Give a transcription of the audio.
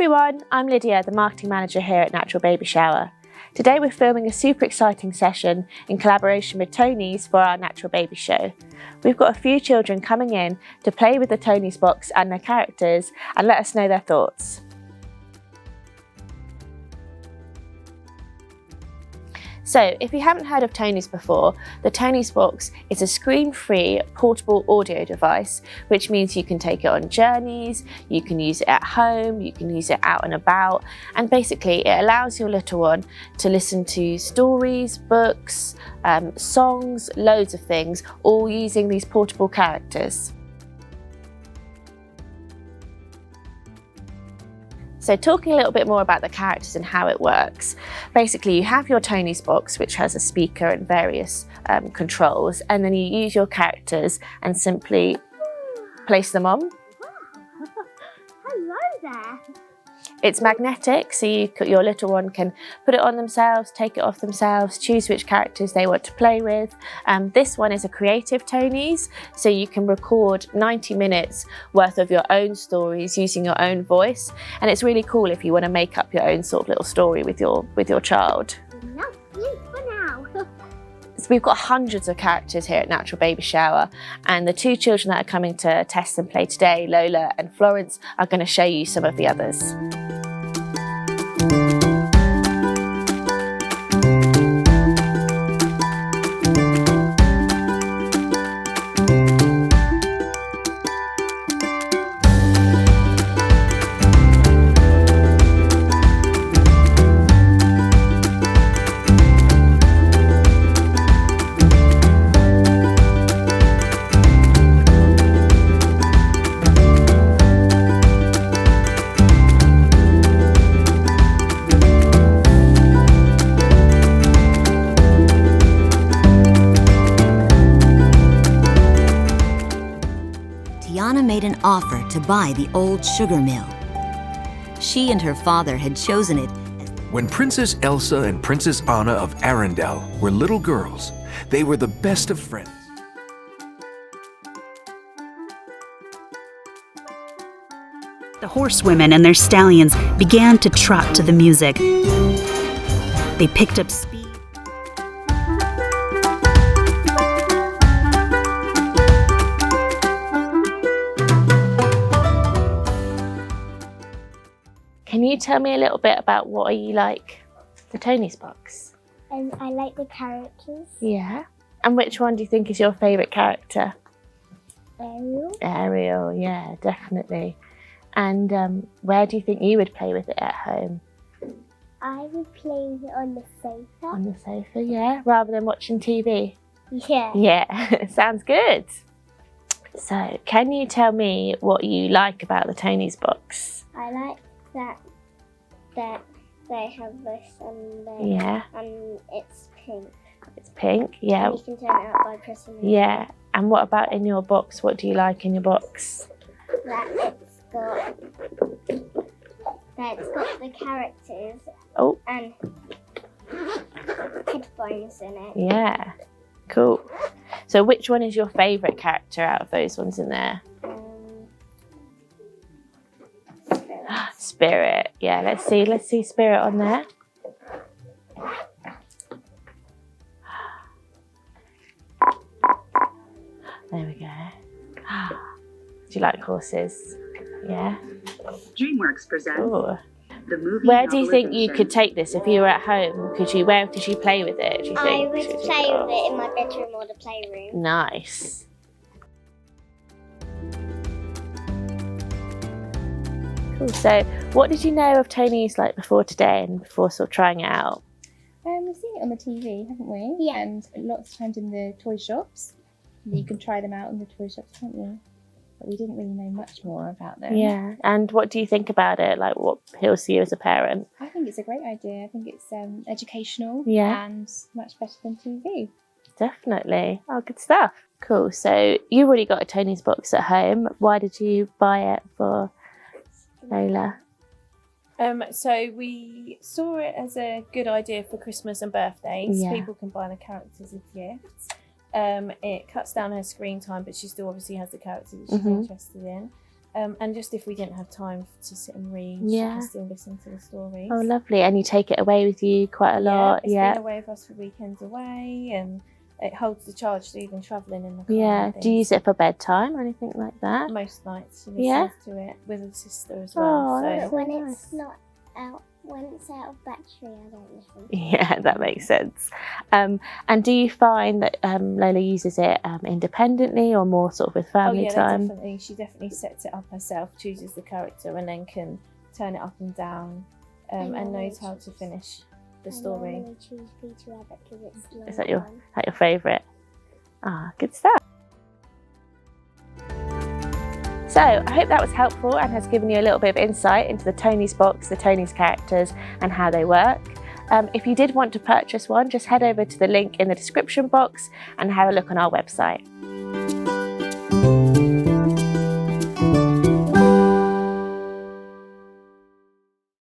everyone, I'm Lydia, the marketing manager here at Natural Baby Shower. Today we're filming a super exciting session in collaboration with Tonies for our Natural Baby show. We've got a few children coming in to play with the Tonies box and their characters and let us know their thoughts. So, if you haven't heard of Tonies before, the Tonies box is a screen-free portable audio device, which means you can take it on journeys, you can use it at home, you can use it out and about, and basically it allows your little one to listen to stories, books, songs, loads of things, all using these portable characters. So talking a little bit more about the characters and how it works. Basically, you have your Tonies box, which has a speaker and various controls, and then you use your characters and simply place them on. Hello there. It's magnetic, so your little one can put it on themselves, take it off themselves, choose which characters they want to play with. This one is a creative Tonies, so you can record 90 minutes worth of your own stories using your own voice, and it's really cool if you want to make up your own sort of little story with your child. Enough for now. So we've got hundreds of characters here at Natural Baby Shower, and the two children that are coming to test and play today, Lola and Florence, are going to show you some of the others. Tiana made an offer to buy the old sugar mill. She and her father had chosen it. When Princess Elsa and Princess Anna of Arendelle were little girls, they were the best of friends. The horsewomen and their stallions began to trot to the music. They picked up speed. Can you tell me a little bit about what you like the Tonies box? I like the characters. Yeah. And which one do you think is your favourite character? Ariel. Ariel, yeah, definitely. And where do you think you would play with it at home? I would play with it on the sofa. On the sofa, yeah, rather than watching TV? Yeah. Yeah, sounds good. So, can you tell me what you like about the Tonies box? I like that they have this and Yeah. and it's pink. It's pink, yeah. And you can turn it up by pressing it. Yeah. And what about in your box? What do you like in your box? That it's got the characters. Oh. And headphones in it. Yeah. Cool. So which one is your favourite character out of those ones in there? Spirit. Yeah, let's see Spirit on there. There we go. Do you like horses? Yeah. DreamWorks presents the movie. Where do you think you could take this if you were at home? Where could you play with it, do you think? I would play with it in my bedroom or the playroom. Nice. Cool. So what did you know of Tonies like before today and before sort of trying it out? We've seen it on the TV, haven't we? Yeah. And lots of times in the toy shops. You can try them out in the toy shops, can't you? But we didn't really know much more about them. Yeah. And what do you think about it? Like, what appeals to you as a parent? I think it's a great idea. I think it's educational. Yeah. And much better than TV. Definitely. Oh, good stuff. Cool. So you've already got a Tonies box at home. Why did you buy it for Lola? So we saw it as a good idea for Christmas and birthdays. Yeah. People can buy the characters as gifts. It cuts down her screen time, but she still obviously has the characters that she's interested in. And just if we didn't have time to sit and read, Yeah. she can still listen to the stories. Oh, lovely. And you take it away with you quite a lot. It's Yeah. been away with us for weekends away, and it holds the charge to even travelling in the car. Yeah. and Do you things. use it for bedtime or anything like that? Most nights she listens Yeah. to it with her sister as Oh, well. that's so When nice. it's not out, when it's out of battery, I don't listen. Yeah, that makes sense. And do you find that Lola uses it independently or more sort of with family time? she definitely sets it up herself, chooses the character, and then can turn it up and down, and knows how to finish the story. I normally choose Peter Rabbit because it's long. Is that your favourite? Ah, good stuff. So I hope that was helpful and has given you a little bit of insight into the Tonies box, the Tonies characters and how they work. If you did want to purchase one, just head over to the link in the description box and have a look on our website.